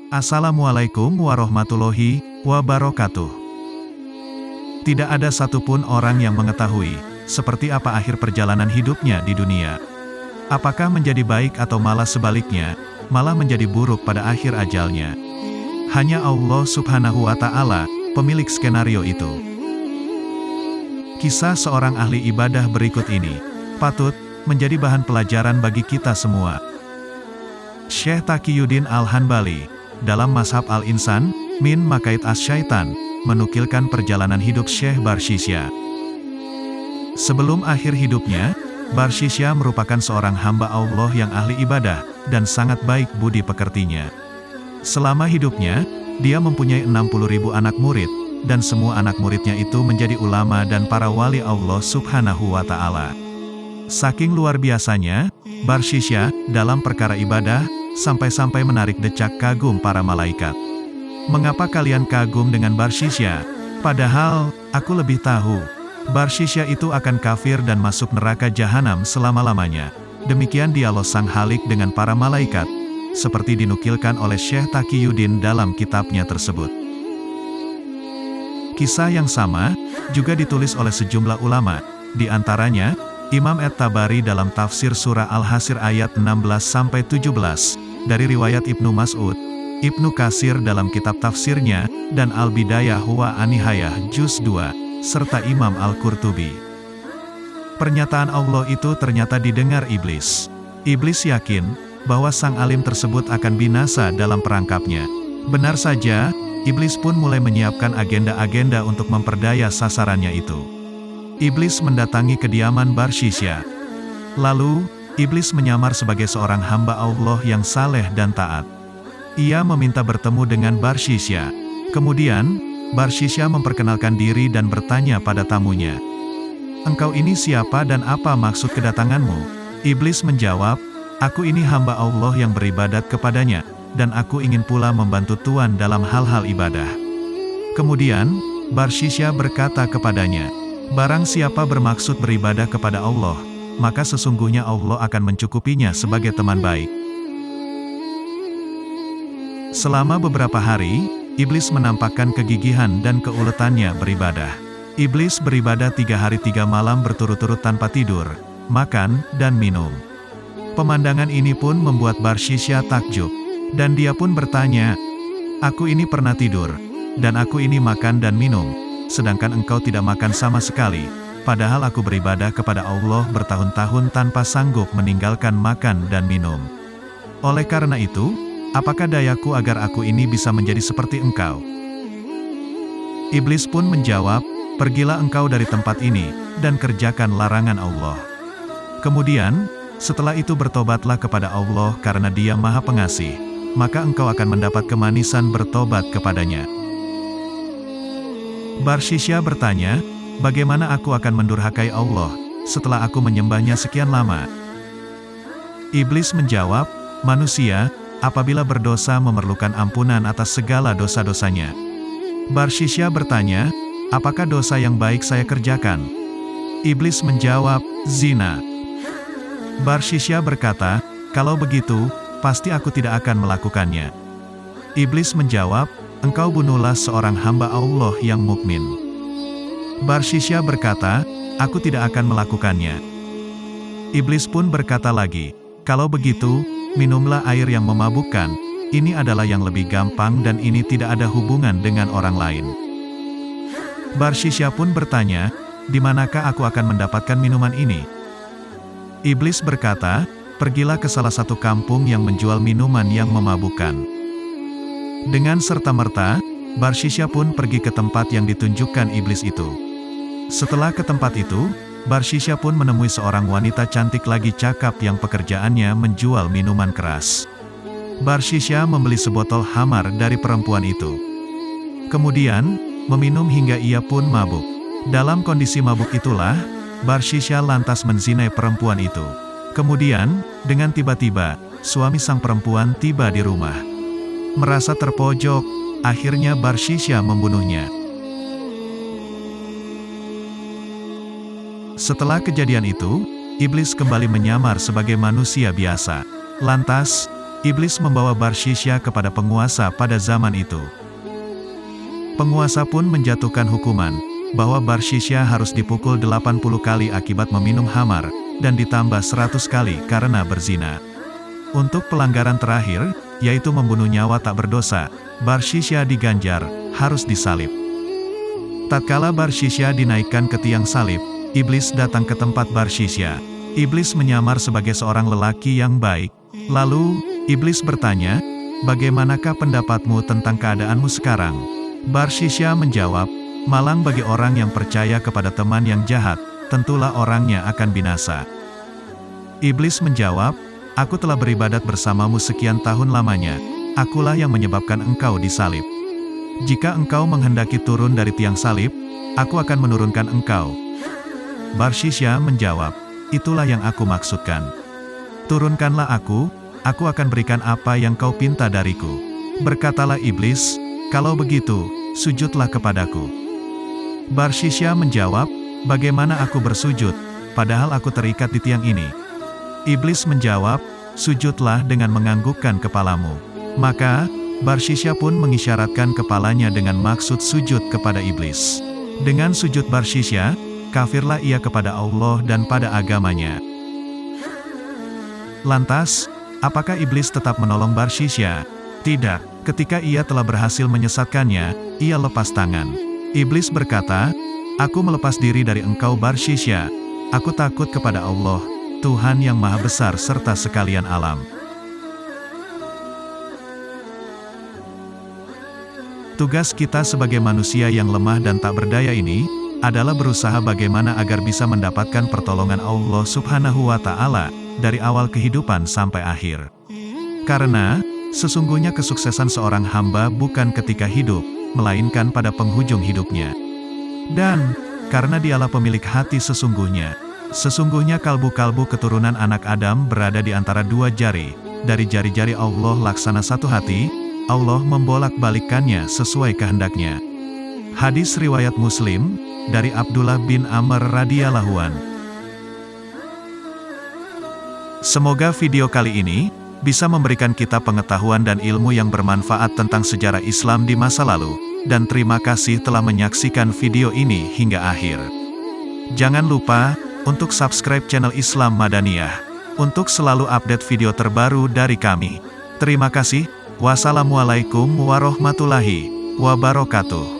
Assalamualaikum warahmatullahi wabarakatuh. Tidak ada satupun orang yang mengetahui seperti apa akhir perjalanan hidupnya di dunia. Apakah menjadi baik atau malah sebaliknya, malah menjadi buruk pada akhir ajalnya. Hanya Allah Subhanahu wa Ta'ala, pemilik skenario itu. Kisah seorang ahli ibadah berikut ini patut menjadi bahan pelajaran bagi kita semua. Syekh Taqiyuddin Al-Hanbali dalam Mazhab Al-Insan min Makaid Asy-Syaitan menukilkan perjalanan hidup Syekh Barshisya. Sebelum akhir hidupnya, Barshisya merupakan seorang hamba Allah yang ahli ibadah dan sangat baik budi pekertinya. Selama hidupnya, dia mempunyai 60.000 anak murid, dan semua anak muridnya itu menjadi ulama dan para wali Allah Subhanahu wa Ta'ala. Saking luar biasanya, Barshisya dalam perkara ibadah, sampai-sampai menarik decak kagum para malaikat. Mengapa kalian kagum dengan Barshisya? Padahal, aku lebih tahu, Barshisya itu akan kafir dan masuk neraka jahanam selama-lamanya. Demikian dialog Sang Halik dengan para malaikat, seperti dinukilkan oleh Syekh Taqiyuddin dalam kitabnya tersebut. Kisah yang sama, juga ditulis oleh sejumlah ulama, di antaranya, Imam At-Tabari dalam tafsir surah Al-Hasr ayat 16-17, dari riwayat Ibnu Mas'ud, Ibnu Katsir dalam kitab tafsirnya, dan Al-Bidayah wa An-Nihayah juz 2, serta Imam Al-Qurtubi. Pernyataan Allah itu ternyata didengar iblis. Iblis yakin bahwa sang alim tersebut akan binasa dalam perangkapnya. Benar saja, iblis pun mulai menyiapkan agenda-agenda untuk memperdaya sasarannya itu. Iblis mendatangi kediaman Barshisya. Lalu, iblis menyamar sebagai seorang hamba Allah yang saleh dan taat. Ia meminta bertemu dengan Barshisya. Kemudian, Barshisya memperkenalkan diri dan bertanya pada tamunya, "Engkau ini siapa dan apa maksud kedatanganmu?" Iblis menjawab, "Aku ini hamba Allah yang beribadat kepadanya, dan aku ingin pula membantu Tuhan dalam hal-hal ibadah." Kemudian, Barshisya berkata kepadanya, "Barang siapa bermaksud beribadah kepada Allah, maka sesungguhnya Allah akan mencukupinya sebagai teman baik." Selama beberapa hari, iblis menampakkan kegigihan dan keuletannya beribadah. Iblis beribadah 3 hari 3 malam berturut-turut tanpa tidur, makan, dan minum. Pemandangan ini pun membuat Barshisya takjub, dan dia pun bertanya, "Aku ini pernah tidur, dan aku ini makan dan minum, sedangkan engkau tidak makan sama sekali, padahal aku beribadah kepada Allah bertahun-tahun tanpa sanggup meninggalkan makan dan minum. Oleh karena itu, apakah dayaku agar aku ini bisa menjadi seperti engkau?" Iblis pun menjawab, "Pergilah engkau dari tempat ini, dan kerjakan larangan Allah. Kemudian, setelah itu bertobatlah kepada Allah karena Dia Maha Pengasih, maka engkau akan mendapat kemanisan bertobat kepadanya." Barshisya bertanya, "Bagaimana aku akan mendurhakai Allah, setelah aku menyembahnya sekian lama?" Iblis menjawab, "Manusia, apabila berdosa memerlukan ampunan atas segala dosa-dosanya." Barshisya bertanya, "Apakah dosa yang baik saya kerjakan?" Iblis menjawab, "Zina." Barshisya berkata, "Kalau begitu, pasti aku tidak akan melakukannya." Iblis menjawab, "Engkau bunuhlah seorang hamba Allah yang mukmin." Barshisya berkata, "Aku tidak akan melakukannya." Iblis pun berkata lagi, "Kalau begitu, minumlah air yang memabukkan, ini adalah yang lebih gampang dan ini tidak ada hubungan dengan orang lain." Barshisya pun bertanya, "Di manakah aku akan mendapatkan minuman ini?" Iblis berkata, "Pergilah ke salah satu kampung yang menjual minuman yang memabukkan." Dengan serta-merta, Barshisya pun pergi ke tempat yang ditunjukkan iblis itu. Setelah ke tempat itu, Barshisya pun menemui seorang wanita cantik lagi cakap yang pekerjaannya menjual minuman keras. Barshisya membeli sebotol khamar dari perempuan itu. Kemudian, meminum hingga ia pun mabuk. Dalam kondisi mabuk itulah, Barshisya lantas menzinai perempuan itu. Kemudian, dengan tiba-tiba, suami sang perempuan tiba di rumah. Merasa terpojok, akhirnya Barshisya membunuhnya. Setelah kejadian itu, iblis kembali menyamar sebagai manusia biasa. Lantas, iblis membawa Barshisha kepada penguasa pada zaman itu. Penguasa pun menjatuhkan hukuman, bahwa Barshisha harus dipukul 80 kali akibat meminum khamar, dan ditambah 100 kali karena berzina. Untuk pelanggaran terakhir, yaitu membunuh nyawa tak berdosa, Barshisha diganjar, harus disalib. Tatkala Barshisha dinaikkan ke tiang salib, iblis datang ke tempat Barshisha. Iblis menyamar sebagai seorang lelaki yang baik. Lalu, iblis bertanya, "Bagaimanakah pendapatmu tentang keadaanmu sekarang?" Barshisha menjawab, "Malang bagi orang yang percaya kepada teman yang jahat, tentulah orangnya akan binasa." Iblis menjawab, "Aku telah beribadat bersamamu sekian tahun lamanya, akulah yang menyebabkan engkau disalib. Jika engkau menghendaki turun dari tiang salib, aku akan menurunkan engkau." Barshisha menjawab, "Itulah yang aku maksudkan. Turunkanlah aku akan berikan apa yang kau pinta dariku." Berkatalah iblis, "Kalau begitu, sujudlah kepadaku." Barshisha menjawab, "Bagaimana aku bersujud, padahal aku terikat di tiang ini?" Iblis menjawab, "Sujudlah dengan menganggukkan kepalamu." Maka, Barshisha pun mengisyaratkan kepalanya dengan maksud sujud kepada iblis. Dengan sujud Barshisha, kafirlah ia kepada Allah dan pada agamanya. Lantas, apakah iblis tetap menolong Barshisha? Tidak. Ketika ia telah berhasil menyesatkannya, ia lepas tangan. Iblis berkata, "Aku melepas diri dari engkau Barshisha. Aku takut kepada Allah, Tuhan yang Maha Besar serta sekalian alam." Tugas kita sebagai manusia yang lemah dan tak berdaya ini, adalah berusaha bagaimana agar bisa mendapatkan pertolongan Allah Subhanahu wa Ta'ala, dari awal kehidupan sampai akhir. Karena, sesungguhnya kesuksesan seorang hamba bukan ketika hidup, melainkan pada penghujung hidupnya. Dan, karena dialah pemilik hati sesungguhnya. Sesungguhnya kalbu-kalbu keturunan anak Adam berada di antara dua jari. Dari jari-jari Allah laksana satu hati, Allah membolak-balikkannya sesuai kehendaknya. Hadis riwayat Muslim, dari Abdullah bin Amr radhiyallahu an. Semoga video kali ini bisa memberikan kita pengetahuan dan ilmu yang bermanfaat tentang sejarah Islam di masa lalu, dan terima kasih telah menyaksikan video ini hingga akhir. Jangan lupa untuk subscribe channel Islam Madaniyah, untuk selalu update video terbaru dari kami. Terima kasih. Wassalamualaikum warahmatullahi wabarakatuh.